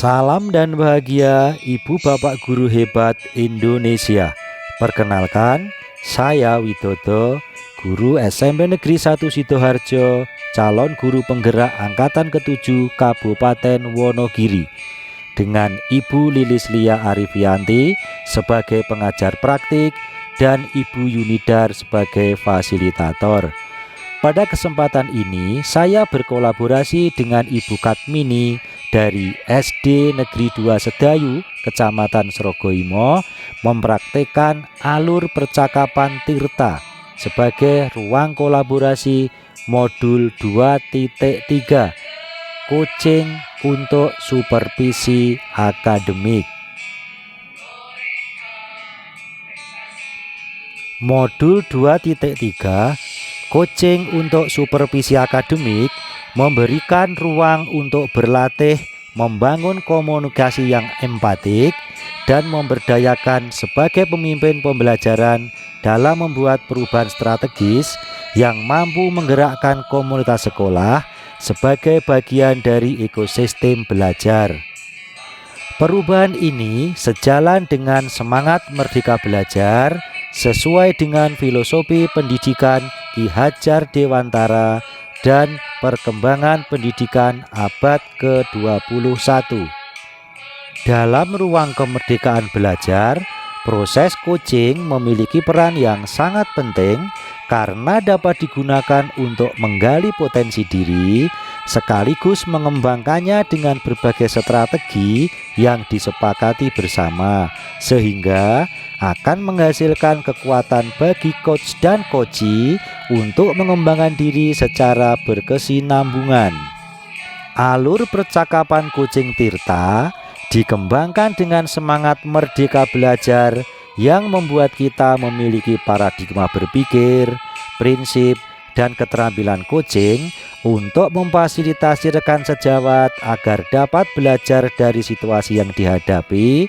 Salam dan bahagia Ibu Bapak Guru hebat Indonesia. Perkenalkan, saya Widodo, Guru SMP Negeri 1 Sidoarjo, calon guru penggerak Angkatan ke-7 Kabupaten Wonogiri. Dengan Ibu Lilis Lia Arifianti sebagai pengajar praktik dan Ibu Yunidar sebagai fasilitator. Pada kesempatan ini, saya berkolaborasi dengan Ibu Katmini dari SD Negeri 2 Sedayu, Kecamatan Srogoimo, mempraktekkan alur percakapan Tirta sebagai ruang kolaborasi modul 2.3 coaching untuk supervisi akademik. Modul 2.3 coaching untuk supervisi akademik memberikan ruang untuk berlatih membangun komunikasi yang empatik dan memberdayakan sebagai pemimpin pembelajaran dalam membuat perubahan strategis yang mampu menggerakkan komunitas sekolah sebagai bagian dari ekosistem belajar. Perubahan ini sejalan dengan semangat Merdeka Belajar sesuai dengan filosofi pendidikan Ki Hajar Dewantara dan perkembangan pendidikan abad ke-21. Dalam ruang kemerdekaan belajar, proses coaching memiliki peran yang sangat penting karena dapat digunakan untuk menggali potensi diri sekaligus mengembangkannya dengan berbagai strategi yang disepakati bersama, sehingga akan menghasilkan kekuatan bagi coach dan coachee untuk mengembangkan diri secara berkesinambungan. Alur percakapan coaching Tirta dikembangkan dengan semangat merdeka belajar yang membuat kita memiliki paradigma berpikir, prinsip, dan keterampilan coaching untuk memfasilitasi rekan sejawat agar dapat belajar dari situasi yang dihadapi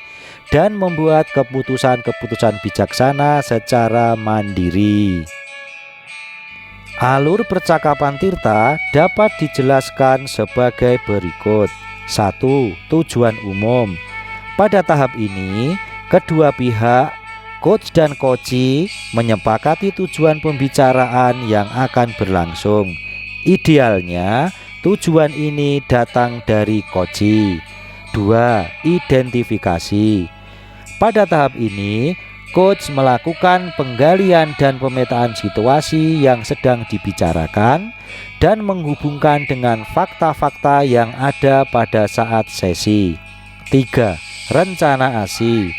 dan membuat keputusan-keputusan bijaksana secara mandiri. Alur percakapan Tirta dapat dijelaskan sebagai berikut. 1. Tujuan umum. Pada tahap ini, kedua pihak, coach dan coachee, menyepakati tujuan pembicaraan yang akan berlangsung. Idealnya, tujuan ini datang dari coachee. 2. Identifikasi. Pada tahap ini, coach melakukan penggalian dan pemetaan situasi yang sedang dibicarakan dan menghubungkan dengan fakta-fakta yang ada pada saat sesi. 3. Rencana ASI.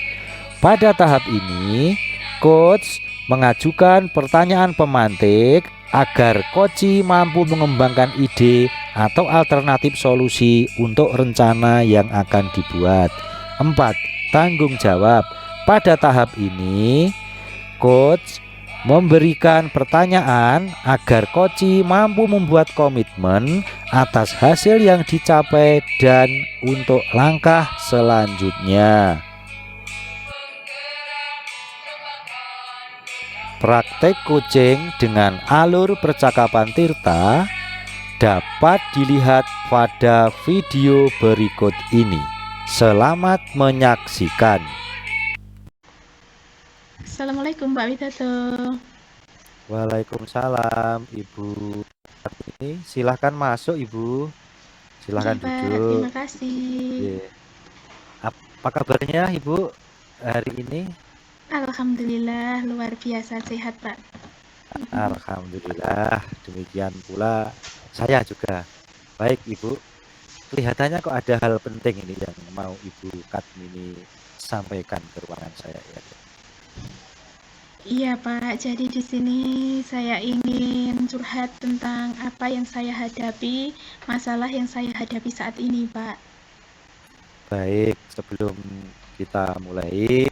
Pada tahap ini, coach mengajukan pertanyaan pemantik agar coachee mampu mengembangkan ide atau alternatif solusi untuk rencana yang akan dibuat. 4. Tanggung jawab. Pada tahap ini, coach memberikan pertanyaan agar coachee mampu membuat komitmen atas hasil yang dicapai dan untuk langkah selanjutnya. Praktek coaching dengan alur percakapan Tirta dapat dilihat pada video berikut ini. Selamat menyaksikan. Assalamualaikum Mbak Widodo. Waalaikumsalam Ibu. Ini silahkan masuk Ibu. Silahkan Iya, Pak, duduk. terima kasih. Iya. Apa kabarnya Ibu hari ini? Alhamdulillah luar biasa sehat, Pak. Alhamdulillah, demikian pula saya juga. Baik Ibu, kelihatannya kok ada hal penting ini yang mau Ibu Katmini sampaikan ke ruangan saya ya. Iya, Pak. Jadi di sini saya ingin curhat tentang apa yang saya hadapi, masalah yang saya hadapi saat ini, Pak. Baik, sebelum kita mulai,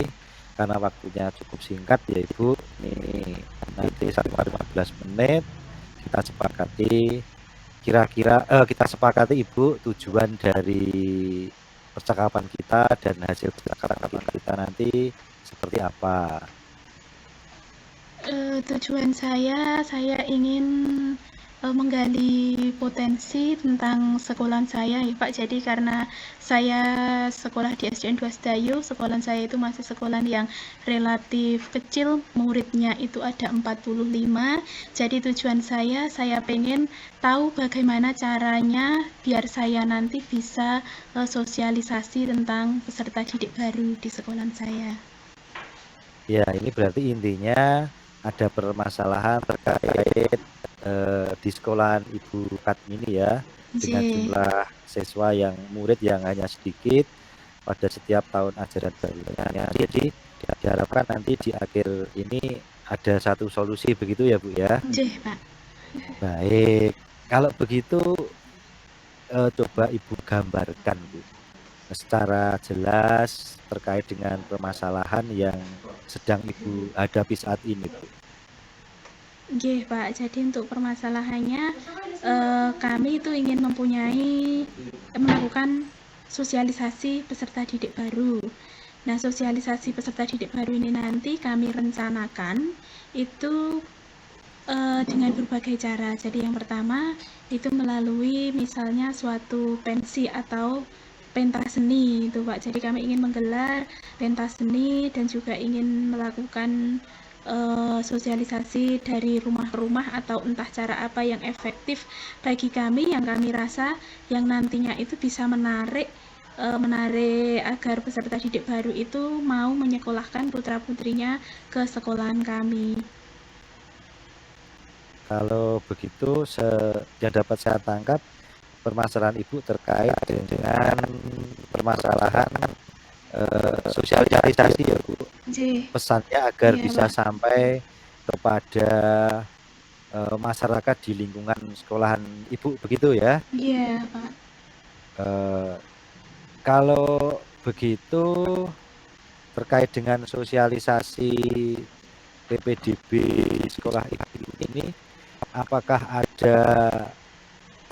karena waktunya cukup singkat ya Ibu, ini nanti 15 menit kita sepakati kita sepakati Ibu tujuan dari percakapan kita dan hasil percakapan kita nanti seperti apa. Tujuan saya ingin menggali potensi tentang sekolahan saya ya Pak. Jadi karena saya sekolah di SDN 2 Sedayu, sekolahan saya itu masih sekolahan yang relatif kecil, muridnya itu ada 45. Jadi tujuan saya pengen tahu bagaimana caranya biar saya nanti bisa sosialisasi tentang peserta didik baru di sekolahan saya. Ya, ini berarti intinya ada permasalahan terkait di sekolahan Ibu Katmini ya, dengan jumlah siswa yang murid yang hanya sedikit pada setiap tahun ajaran barunya. Jadi diharapkan nanti di akhir ini ada satu solusi begitu ya Bu ya. Pak. Baik, kalau begitu coba Ibu gambarkan Bu secara jelas terkait dengan permasalahan yang sedang Ibu hadapi saat ini Bu. Nggih Pak, jadi untuk permasalahannya kami itu ingin melakukan sosialisasi peserta didik baru. Nah, sosialisasi peserta didik baru ini nanti kami rencanakan itu dengan berbagai cara. Jadi yang pertama itu melalui misalnya suatu pensi atau pentas seni itu Pak. Jadi kami ingin menggelar pentas seni dan juga ingin melakukan sosialisasi dari rumah ke rumah atau entah cara apa yang efektif bagi kami yang kami rasa yang nantinya itu bisa menarik agar peserta didik baru itu mau menyekolahkan putra-putrinya ke sekolahan kami. Kalau begitu yang dapat saya tangkap permasalahan Ibu terkait dengan permasalahan sosialisasi ya Bu. Pesannya agar bisa Pak. Sampai kepada masyarakat di lingkungan sekolahan Ibu begitu ya? Iya Pak. Kalau begitu terkait dengan sosialisasi PPDB sekolah Ibu ini, apakah ada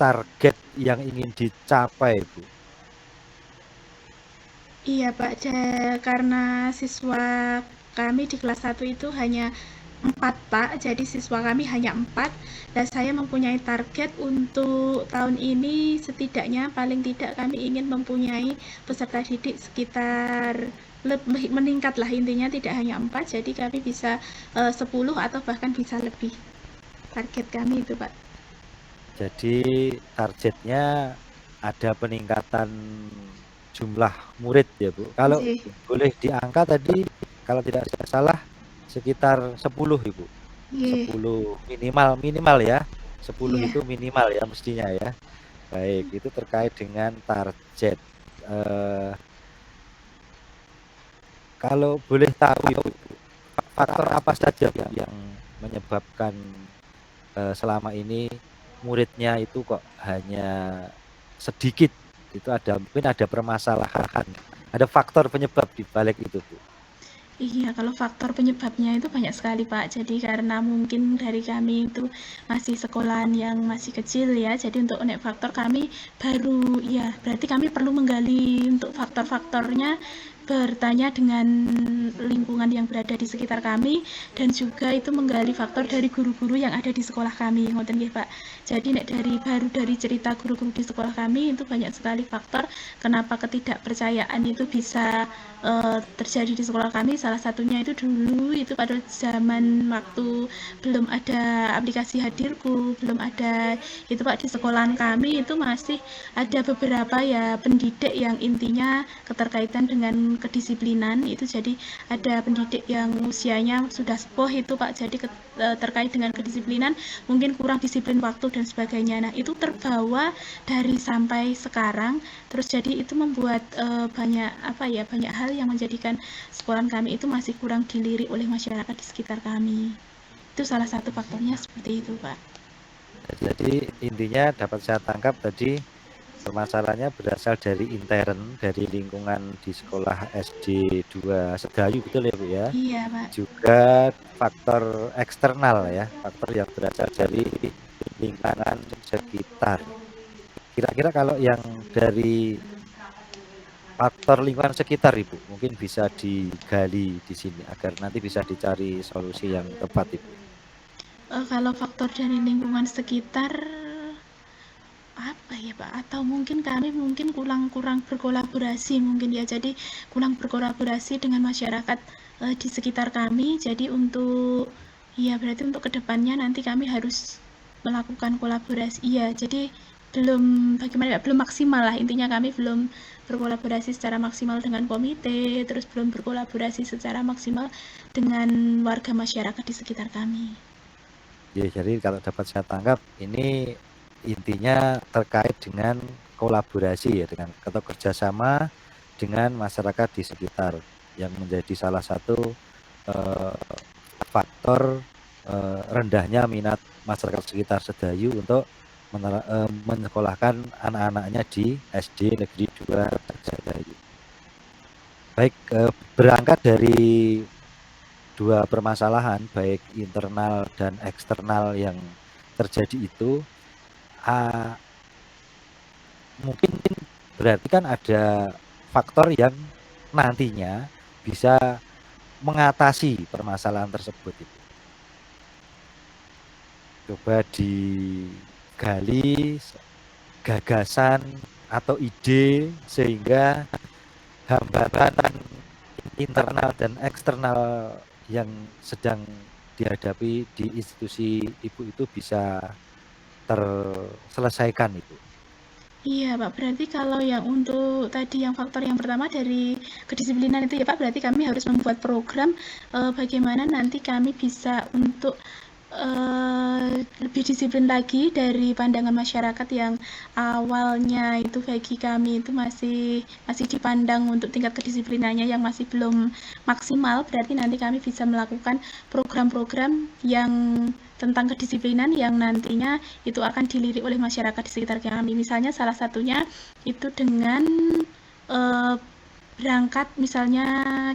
target yang ingin dicapai Bu? Iya Pak, karena siswa kami di kelas 1 itu hanya 4 Pak, jadi siswa kami hanya 4 dan saya mempunyai target untuk tahun ini setidaknya paling tidak kami ingin mempunyai peserta didik sekitar meningkat lah intinya tidak hanya 4, jadi kami bisa 10 atau bahkan bisa lebih. Target kami itu Pak. Jadi targetnya ada peningkatan jumlah murid ya Bu. Kalau boleh diangka tadi kalau tidak salah sekitar 10 Ibu. 10 minimal ya. 10 itu minimal ya mestinya ya. Baik, itu terkait dengan target. Kalau boleh tahu Ibu, faktor apa saja yang menyebabkan selama ini muridnya itu kok hanya sedikit? Itu mungkin ada permasalahan, ada faktor penyebab di balik itu Bu. Iya, kalau faktor penyebabnya itu banyak sekali Pak. Jadi karena mungkin dari kami itu masih sekolahan yang masih kecil ya. Jadi untuk faktor kami baru ya, berarti kami perlu menggali untuk faktor-faktornya, bertanya dengan lingkungan yang berada di sekitar kami dan juga itu menggali faktor dari guru-guru yang ada di sekolah kami, ngoten nggih Pak. Jadi dari cerita guru-guru di sekolah kami itu banyak sekali faktor kenapa ketidakpercayaan itu bisa terjadi di sekolah kami. Salah satunya itu dulu itu pada zaman waktu belum ada aplikasi Hadirku, belum ada itu Pak, di sekolahan kami itu masih ada beberapa ya pendidik yang intinya keterkaitan dengan kedisiplinan itu. Jadi ada pendidik yang usianya sudah sepuh itu Pak, jadi terkait dengan kedisiplinan mungkin kurang disiplin waktu dan sebagainya. Nah itu terbawa dari sampai sekarang, terus jadi itu membuat banyak hal yang menjadikan sekolahan kami itu masih kurang dilirik oleh masyarakat di sekitar kami. Itu salah satu faktornya seperti itu Pak. Jadi intinya dapat saya tangkap tadi permasalahannya berasal dari intern, dari lingkungan di sekolah SD 2 Sedayu betul ya Bu ya? Iya Pak. Juga faktor eksternal ya, faktor yang berasal dari lingkungan sekitar. Kira-kira kalau yang dari faktor lingkungan sekitar Ibu mungkin bisa digali di sini agar nanti bisa dicari solusi yang tepat Ibu. Kalau faktor dari lingkungan sekitar, apa ya Pak, atau mungkin kami kurang berkolaborasi mungkin ya, jadi kurang berkolaborasi dengan masyarakat di sekitar kami. Jadi berarti untuk kedepannya nanti kami harus melakukan kolaborasi. Iya, jadi bagaimana ya, belum maksimal lah intinya, kami belum berkolaborasi secara maksimal dengan komite, terus belum berkolaborasi secara maksimal dengan warga masyarakat di sekitar kami. Ya, jadi kalau dapat saya tangkap ini intinya terkait dengan kolaborasi ya, dengan atau kerjasama dengan masyarakat di sekitar yang menjadi salah satu faktor rendahnya minat masyarakat sekitar Sedayu untuk menyekolahkan anak-anaknya di SD Negeri 2 Sedayu. Baik, berangkat dari dua permasalahan baik internal dan eksternal yang terjadi itu, mungkin berarti kan ada faktor yang nantinya bisa mengatasi permasalahan tersebut itu. Coba digali gagasan atau ide sehingga hambatan internal dan eksternal yang sedang dihadapi di institusi Ibu itu bisa terselesaikan itu. Iya Pak, berarti kalau yang untuk tadi yang faktor yang pertama dari kedisiplinan itu ya Pak, berarti kami harus membuat program bagaimana nanti kami bisa untuk lebih disiplin lagi dari pandangan masyarakat yang awalnya itu bagi kami itu masih dipandang untuk tingkat kedisiplinannya yang masih belum maksimal. Berarti nanti kami bisa melakukan program-program yang tentang kedisiplinan yang nantinya itu akan dilirik oleh masyarakat di sekitar kami. Misalnya salah satunya itu dengan berangkat, misalnya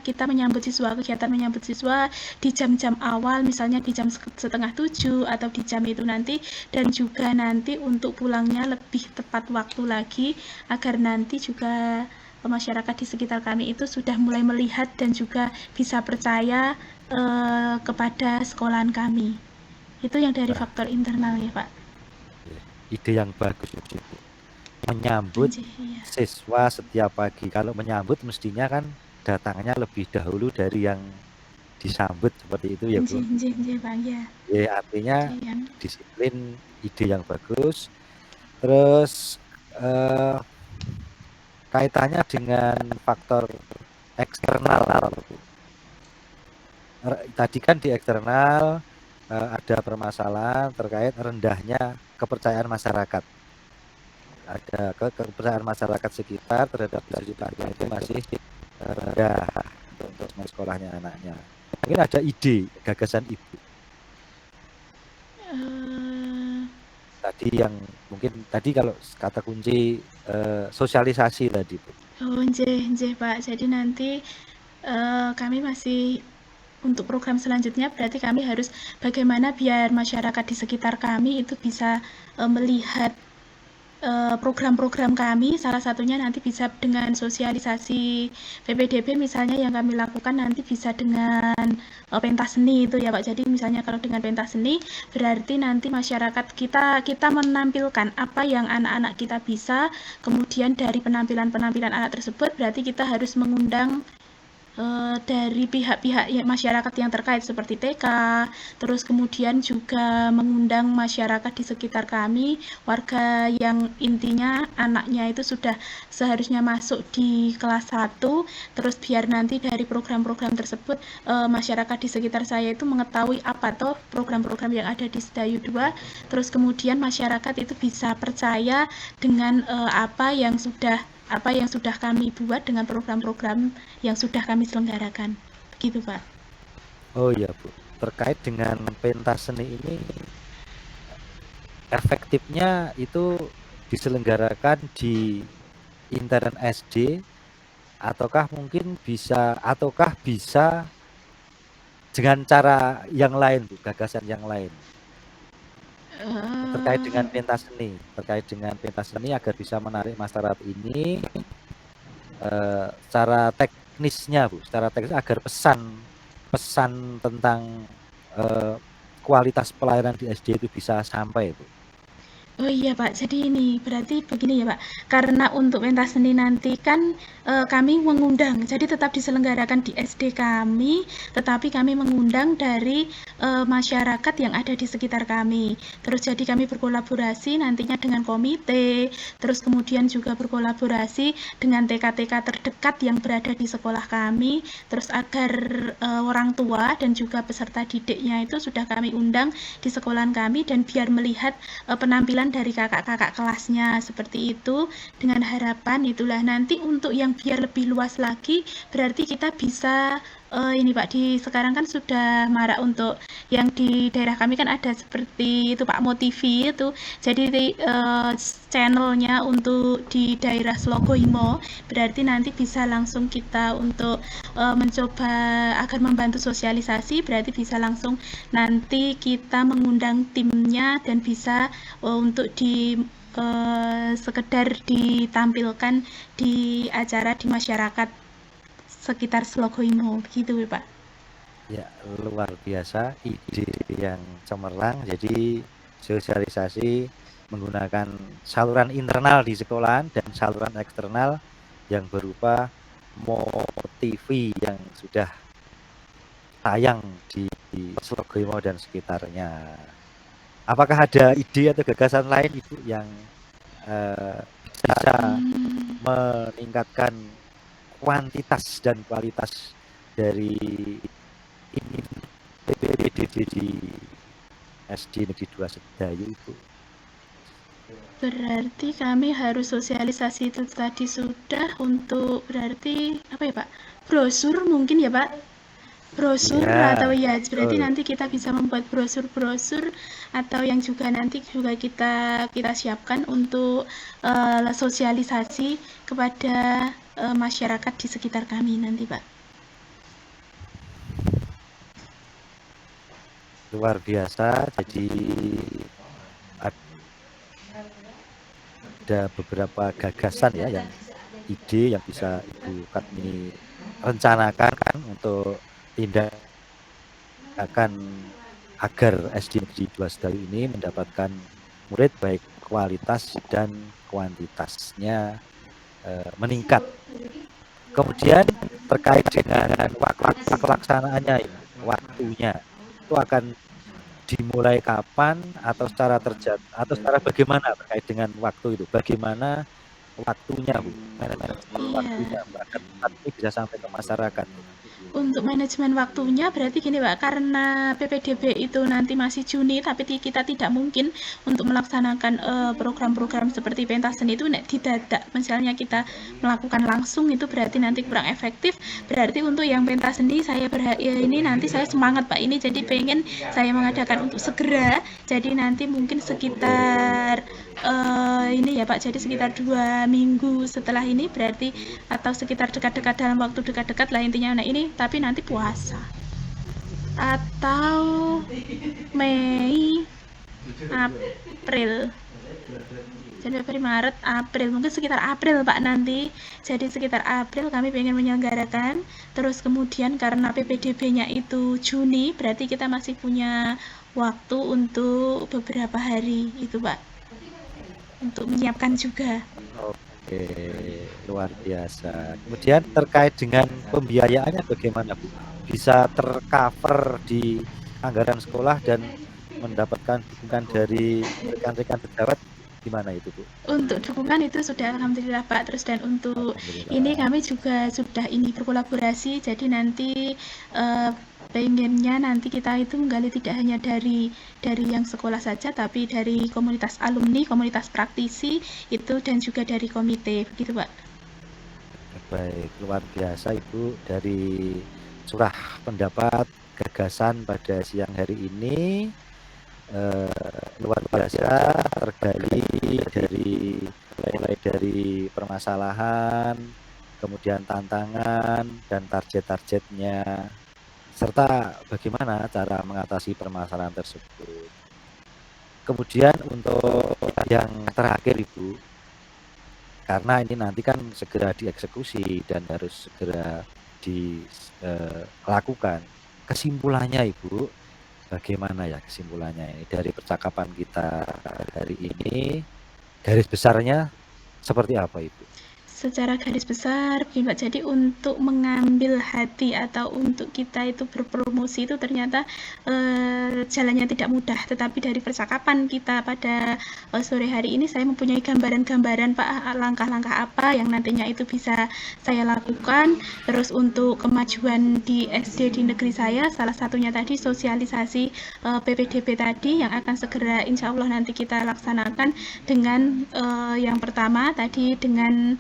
kita kegiatan menyambut siswa di jam-jam awal, misalnya di jam 6:30 atau di jam itu nanti, dan juga nanti untuk pulangnya lebih tepat waktu lagi agar nanti juga masyarakat di sekitar kami itu sudah mulai melihat dan juga bisa percaya kepada sekolahan kami. Itu yang dari faktor internal ya Pak. Ide yang bagus itu. Menyambut siswa setiap pagi. Kalau menyambut mestinya kan datangnya lebih dahulu dari yang disambut, seperti itu ya Bu. Ya, artinya disiplin, ide yang bagus. Terus kaitannya dengan faktor eksternal. Tadi kan di eksternal ada permasalahan terkait rendahnya kepercayaan masyarakat. Ada kepercayaan masyarakat sekitar terhadap disiplinnya itu masih rendah untuk sekolahnya anaknya. Mungkin ada ide, gagasan Ibu. Tadi yang mungkin tadi kalau kata kunci sosialisasi tadi Bu. Oh, nggih Pak. Jadi nanti kami masih untuk program selanjutnya berarti kami harus bagaimana biar masyarakat di sekitar kami itu bisa melihat program-program kami, salah satunya nanti bisa dengan sosialisasi PPDB misalnya yang kami lakukan nanti bisa dengan pentas seni itu ya Pak. Jadi misalnya kalau dengan pentas seni berarti nanti masyarakat kita menampilkan apa yang anak-anak kita bisa, kemudian dari penampilan-penampilan anak tersebut berarti kita harus mengundang dari pihak-pihak masyarakat yang terkait seperti TK, terus kemudian juga mengundang masyarakat di sekitar kami, warga yang intinya anaknya itu sudah seharusnya masuk di kelas 1, terus biar nanti dari program-program tersebut masyarakat di sekitar saya itu mengetahui apa toh program-program yang ada di Sedayu 2, terus kemudian masyarakat itu bisa percaya dengan apa yang sudah kami buat dengan program-program yang sudah kami selenggarakan. Begitu, Pak. Oh iya, Bu. Terkait dengan pentas seni ini, efektifnya itu diselenggarakan di intern SD ataukah bisa dengan cara yang lain, Bu, gagasan yang lain? Terkait dengan pentas seni agar bisa menarik masyarakat ini, secara teknis agar pesan tentang kualitas pelayanan di SD itu bisa sampai, Bu? Oh iya Pak, jadi ini berarti begini ya Pak, karena untuk pentas seni nanti kan kami mengundang, jadi tetap diselenggarakan di SD kami, tetapi kami mengundang dari masyarakat yang ada di sekitar kami. Terus jadi kami berkolaborasi nantinya dengan komite, terus kemudian juga berkolaborasi dengan TK-TK terdekat yang berada di sekolah kami, terus agar orang tua dan juga peserta didiknya itu sudah kami undang di sekolahan kami dan biar melihat penampilan dari kakak-kakak kelasnya seperti itu, dengan harapan itulah nanti untuk yang biar lebih luas lagi berarti kita bisa ini Pak, di sekarang kan sudah marak untuk yang di daerah kami kan ada seperti itu Pak, Motivi itu. Jadi channelnya untuk di daerah Slogoimo berarti nanti bisa langsung kita untuk mencoba agar membantu sosialisasi, berarti bisa langsung nanti kita mengundang timnya dan bisa untuk di sekedar ditampilkan di acara di masyarakat sekitar Slogoimo gitu Pak. Ya, luar biasa ide yang cemerlang. Jadi sosialisasi menggunakan saluran internal di sekolahan dan saluran eksternal yang berupa Motivi yang sudah tayang di Slogoimo dan sekitarnya. Apakah ada ide atau gagasan lain Ibu yang bisa meningkatkan kuantitas dan kualitas dari ini PPDB di SD Negeri 2 Sedayu Ibu? Berarti kami harus sosialisasi itu tadi sudah untuk berarti apa ya Pak? Brosur mungkin ya Pak? Brosur Ya, atau ya berarti betul. nanti kita bisa membuat brosur-brosur atau yang juga nanti juga kita siapkan untuk sosialisasi kepada masyarakat di sekitar kami nanti Pak. Luar biasa. Jadi ada beberapa gagasan ya, yang ide yang bisa Ibu Kartini rencanakan kan untuk tindakan agar SD Negeri 2 Sedayu ini mendapatkan murid baik kualitas dan kuantitasnya meningkat. Kemudian terkait dengan waktu pelaksanaannya, waktunya itu akan dimulai kapan atau secara bagaimana terkait dengan waktu itu? Bagaimana waktunya, Bu? Manajemen waktunya agar ini bisa sampai ke masyarakat. Untuk manajemen waktunya berarti gini Pak, karena PPDB itu nanti masih Juni, tapi kita tidak mungkin untuk melaksanakan program-program seperti pentas seni itu didadak. Misalnya kita melakukan langsung itu berarti nanti kurang efektif. Berarti untuk yang pentas seni ini nanti saya semangat Pak, ini jadi pengen saya mengadakan untuk segera. Jadi nanti mungkin sekitar ini ya Pak, jadi sekitar 2 minggu setelah ini berarti atau sekitar dekat-dekat dalam waktu dekat-dekat lah intinya. Nah ini tapi nanti puasa atau Mei April, Januari Maret April, mungkin sekitar April Pak nanti. Jadi sekitar April kami pengen menyelenggarakan. Terus kemudian karena PPDB-nya itu Juni, berarti kita masih punya waktu untuk beberapa hari itu Pak, untuk menyiapkan juga. Oke, luar biasa. Kemudian terkait dengan pembiayaannya bagaimana, Bu? Bisa tercover di anggaran sekolah dan mendapatkan dukungan dari rekan-rekan pejabat, gimana itu, Bu? Untuk dukungan itu sudah alhamdulillah Pak. Terus dan untuk ini kami juga sudah ini berkolaborasi. Jadi nanti pengennya nanti kita itu menggali tidak hanya dari yang sekolah saja, tapi dari komunitas alumni, komunitas praktisi itu dan juga dari komite, begitu Pak. Baik, luar biasa Ibu dari curah pendapat gagasan pada siang hari ini. Luar biasa tergali dari mulai dari permasalahan, kemudian tantangan dan target-targetnya, serta bagaimana cara mengatasi permasalahan tersebut. Kemudian untuk yang terakhir Ibu, karena ini nanti kan segera dieksekusi dan harus segera dilakukan. Kesimpulannya Ibu, bagaimana ya kesimpulannya ini dari percakapan kita hari ini, garis besarnya seperti apa Ibu? Secara garis besar begini Pak, jadi untuk mengambil hati atau untuk kita itu berpromosi itu ternyata jalannya tidak mudah, tetapi dari percakapan kita pada sore hari ini saya mempunyai gambaran-gambaran Pak, langkah-langkah apa yang nantinya itu bisa saya lakukan. Terus untuk kemajuan di SD di negeri saya, salah satunya tadi sosialisasi PPDB tadi yang akan segera insya Allah nanti kita laksanakan dengan yang pertama tadi dengan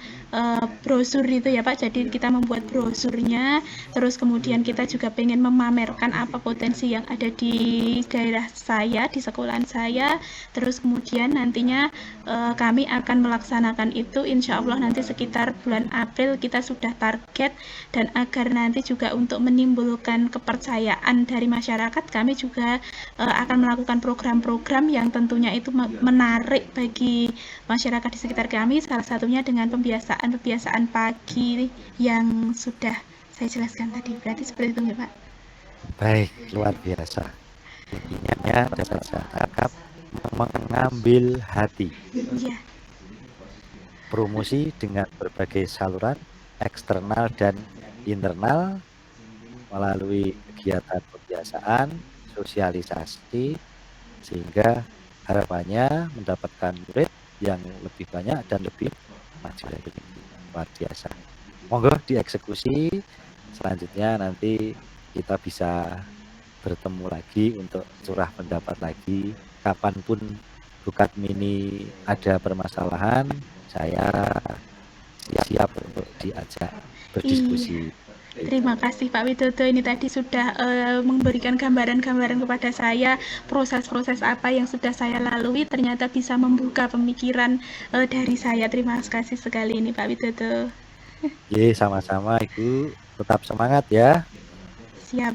brosur itu ya Pak, jadi kita membuat brosurnya, terus kemudian kita juga pengen memamerkan apa potensi yang ada di daerah saya, di sekolahan saya, terus kemudian nantinya kami akan melaksanakan itu insya Allah nanti sekitar bulan April kita sudah target, dan agar nanti juga untuk menimbulkan kepercayaan dari masyarakat, kami juga akan melakukan program-program yang tentunya itu menarik bagi masyarakat di sekitar kami, salah satunya dengan pembiasaan pagi yang sudah saya jelaskan tadi. Berarti seperti itu ya Pak? Baik, luar biasa. Intinya saya tangkap mengambil hati. Iya. Promosi dengan berbagai saluran eksternal dan internal melalui kegiatan pembiasaan, sosialisasi, sehingga harapannya mendapatkan murid yang lebih banyak dan lebih maju lagi. Luar biasa. Monggo dieksekusi. Selanjutnya nanti kita bisa bertemu lagi untuk curah pendapat lagi. Kapanpun Bukat Mini ada permasalahan, saya siap untuk diajak berdiskusi. Terima kasih Pak Widodo, ini tadi sudah memberikan gambaran-gambaran kepada saya proses-proses apa yang sudah saya lalui, ternyata bisa membuka pemikiran dari saya. Terima kasih sekali ini Pak Widodo. Sama-sama Ibu, tetap semangat ya. Siap.